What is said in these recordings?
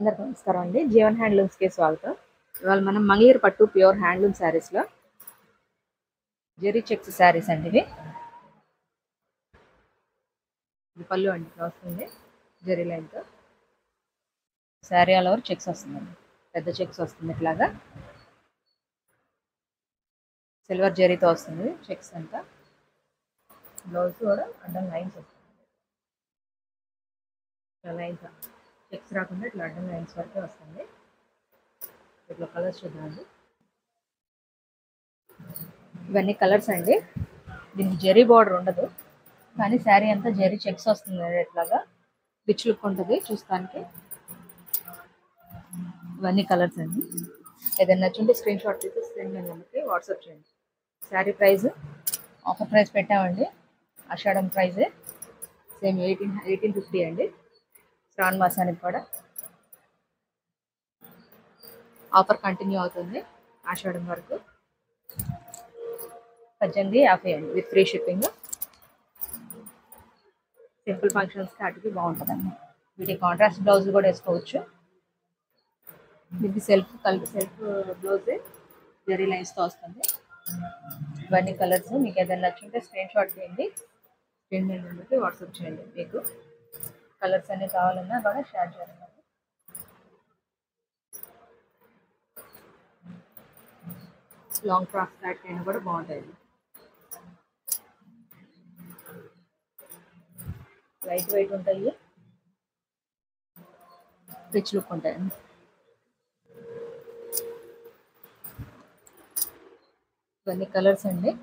అందరికీ నమస్కారం అండి. జీవన్ హ్యాండ్లూమ్స్కి స్వాగతం. ఇవాళ మనం మంగళగిరి పట్టు ప్యూర్ హ్యాండ్లూమ్ శారీస్లో జెరీ చెక్స్ శారీస్ అండి. ఇది పళ్ళు అండి, వస్తుంది జెరీ లైన్తో. శారీ ఆల్ ఓవర్ చెక్స్ వస్తుందండి, పెద్ద చెక్స్ వస్తుంది. ఇట్లాగా సిల్వర్ జెరీతో వస్తుంది చెక్స్ అంతా. బ్లౌజ్ కూడా అడ్డం లైన్స్ వస్తుంది. లైన్స్ చెక్స్ రాకుండా ఇట్లా అడ్డం లైన్స్ వరకే వస్తుంది. ఇట్లా కలర్స్ చూద్దామండి. ఇవన్నీ కలర్స్ అండి. దీనికి జెరీ బార్డర్ ఉండదు, కానీ శారీ అంతా జెరీ చెక్స్ వస్తుంది. ఇట్లాగా రిచ్ లుక్ ఉంటుంది చూస్తానికి. ఇవన్నీ కలర్స్ అండి. ఏదైనా నచ్చుంటే స్క్రీన్ షాట్ తీసి స్క్రీన్ మీద నెంబర్కి వాట్సాప్ చేయండి. శారీ ప్రైస్ ఆఫర్ ప్రైస్ పెట్టామండి. ఆషాఢం ప్రైజే సేమ్ 1850 అండి. శ్రావణ మాసానికి కూడా ఆఫర్ కంటిన్యూ అవుతుంది ఆషాఢం వరకు. 1850 అండి with free shipping. Simple functions వాటికి బాగుంటుందండి. వీటి కాంట్రాస్ట్ బ్లౌజ్ కూడా వేసుకోవచ్చు. దీనికి సెల్ఫ్ బ్లౌజే జెరీ లైన్స్తో వస్తుంది. ఇవన్నీ కలర్స్. మీకు ఏదైనా నచ్చుంటే స్క్రీన్ షాట్ చేయండి, స్క్రీన్ మీద నెంబర్కి వాట్సాప్ చేయండి. మీకు కలర్స్ అన్నీ కావాలన్నా కూడా షేర్ చేస్తాను. లాంగ్ ఫ్రాక్ ఫ్లాట్ అయినా కూడా బాగుంటాయి. లైట్ వెయిట్ ఉంటాయి, రిచ్ లుక్ ఉంటాయండి. ఇవన్నీ కలర్స్ అండి.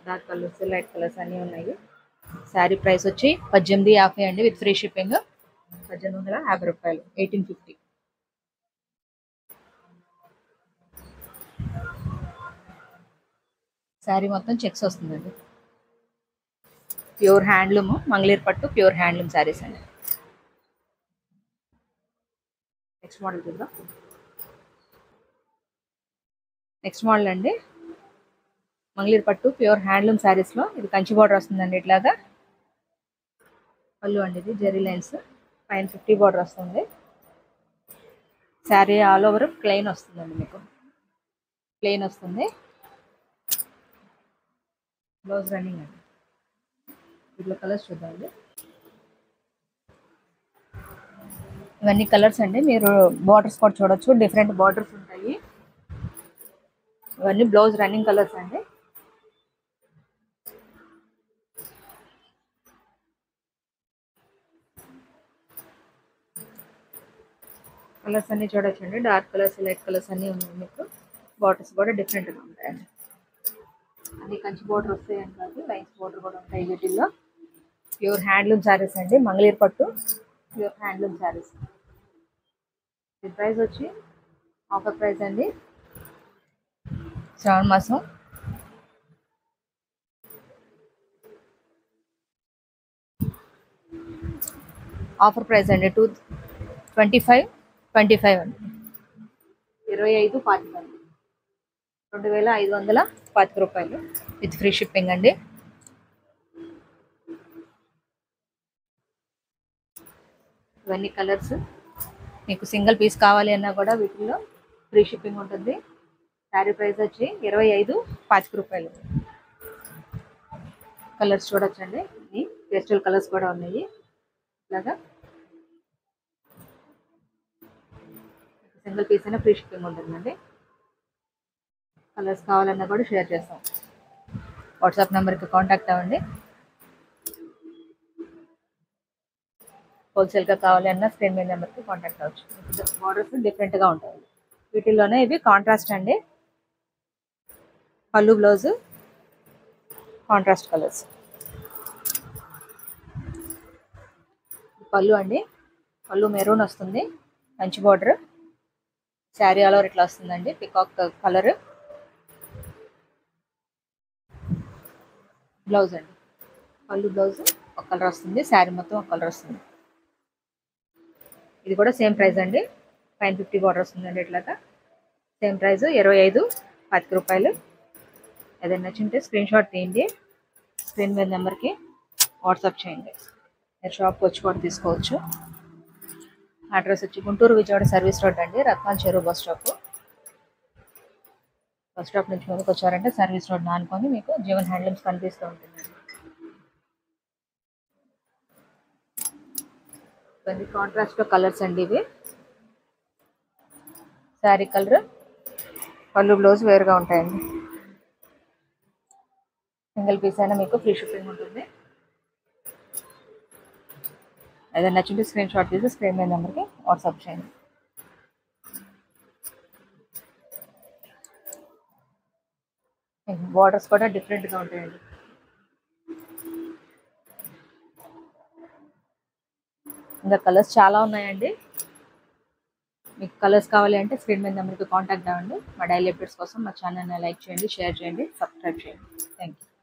డార్క్ కలర్స్, లైట్ కలర్స్ అన్నీ ఉన్నాయి. శారీ ప్రైస్ వచ్చి 1850 అండి విత్ ఫ్రీ షిప్పింగ్. 1850 రూపాయలు, 1850. శారీ మొత్తం చెక్స్ వస్తుందండి. ప్యూర్ హ్యాండ్లూమ్, మంగళగిరి పట్టు ప్యూర్ హ్యాండ్లూమ్ శారీస్ అండి. నెక్స్ట్ మోడల్ చూద్దాం. నెక్స్ట్ మోడల్ అండి, మంగళగిరి పట్టు ప్యూర్ హ్యాండ్లూమ్ శారీస్లో ఇది కంచి బార్డర్ వస్తుందండి. ఇట్లాగా పళ్ళు అండి, ఇది జెరీ లైన్స్ పైన 50 బార్డర్ వస్తుంది. శారీ ఆల్ ఓవర్ ప్లెయిన్ వస్తుందండి, మీకు ప్లెయిన్ వస్తుంది. బ్లౌజ్ రన్నింగ్ అండి. ఇట్లా కలర్స్ చూద్దామండి. ఇవన్నీ కలర్స్ అండి. మీరు బార్డర్స్ కూడా చూడొచ్చు, డిఫరెంట్ బార్డర్స్ ఉంటాయి. ఇవన్నీ బ్లౌజ్ రన్నింగ్ కలర్స్ అండి. కలర్స్ అన్నీ చూడొచ్చండి. డార్క్ కలర్స్, లైట్ కలర్స్ అన్నీ ఉన్నాయి. మీకు బార్డర్స్ కూడా డిఫరెంట్గా ఉంటాయండి. అన్ని కంచి బార్డర్ వస్తాయని కాదు, లైన్స్ బార్డర్ కూడా ఉంటాయి వీటిల్లో. ప్యూర్ హ్యాండ్లూమ్ శారీస్ అండి, మంగళగిరి పట్టు ప్యూర్ హ్యాండ్లూమ్ శారీస్. ఈ ప్రైస్ వచ్చి ఆఫర్ ప్రైస్ అండి. శ్రావణ మాసం ఆఫర్ ప్రైస్ అండి. 25 అండి. 25 అండి. 2520 రూపాయలు విత్ ఫ్రీ షిప్పింగ్ అండి. ఇవన్నీ కలర్స్. మీకు సింగిల్ పీస్ కావాలి అన్నా కూడా వీటిల్లో ఫ్రీ షిప్పింగ్ ఉంటుంది. శారీ ప్రైస్ వచ్చి 25 రూపాయలు. కలర్స్ చూడొచ్చండి. ఈ పేస్టల్ కలర్స్ కూడా ఉన్నాయి. ఇలాగా సింగిల్ పీస్ అయినా ఫ్రీ షిప్పింగ్ ఉంటుందండి. కలర్స్ కావాలన్నా కూడా షేర్ చేస్తాం. వాట్సాప్ నెంబర్కి కాంటాక్ట్ అవ్వండి. హోల్సేల్గా కావాలి అన్న స్క్రీన్ మీద నెంబర్కి కాంటాక్ట్ అవ్వచ్చు. బార్డర్స్ డిఫరెంట్గా ఉంటాయి. వీటిల్లోనే ఇవి కాంట్రాస్ట్ అండి. పళ్ళు బ్లౌజ్ కాంట్రాస్ట్ కలర్స్. పళ్ళు అండి, పళ్ళు మెరూన్ వస్తుంది, మంచి బార్డర్. శారీ ఆల్ ఓవర్ ఇట్లా వస్తుందండి, పికాక్ కలర్. బ్లౌజ్ అండి, పళ్ళు బ్లౌజ్ ఒక కలర్ వస్తుంది, శారీ మొత్తం ఒక కలర్ వస్తుంది. ఇది కూడా సేమ్ ప్రైస్ అండి. పైన 50 బార్డర్ వస్తుందండి. ఇట్లాగా సేమ్ ప్రైస్ 25 రూపాయలు. ఏదైనా నచ్చింటే స్క్రీన్ షాట్ తీయండి, స్క్రీన్ మీద నెంబర్కి వాట్సాప్ చేయండి. మీరు షాప్కి వచ్చి కూడా తీసుకోవచ్చు. అడ్రస్ వచ్చి గుంటూరు విజయవాడ సర్వీస్ రోడ్ అండి, రత్నాల చెరువు బస్ స్టాప్. బస్ స్టాప్ నుంచి ముందుకు వచ్చారంటే సర్వీస్ రోడ్ ఆనుకొని మీకు జీవన్ హ్యాండ్లూమ్స్ కనిపిస్తూ ఉంటుందండి. ఇవన్నీ కాంట్రాస్ట్ కలర్స్ అండి. ఇవి శారీ కలర్, పళ్ళు బ్లౌజ్ వేరుగా ఉంటాయండి. సింగిల్ పీస్ అయినా మీకు ఫ్రీ షిప్పింగ్ ఉంటుంది. ఏదైనా నచ్చింటే స్క్రీన్ షాట్ తీసి స్క్రీన్ మీద నెంబర్కి వాట్సాప్ చేయండి. బార్డర్స్ కూడా డిఫరెంట్గా ఉంటాయండి. ఇంకా కలర్స్ చాలా ఉన్నాయండి. మీకు కలర్స్ కావాలి అంటే స్క్రీన్ మీద నెంబర్కి కాంటాక్ట్ అవ్వండి. మా డైలీ అప్డేట్స్ కోసం మా ఛానల్ని లైక్ చేయండి, షేర్ చేయండి, సబ్స్క్రైబ్ చేయండి. Thank you.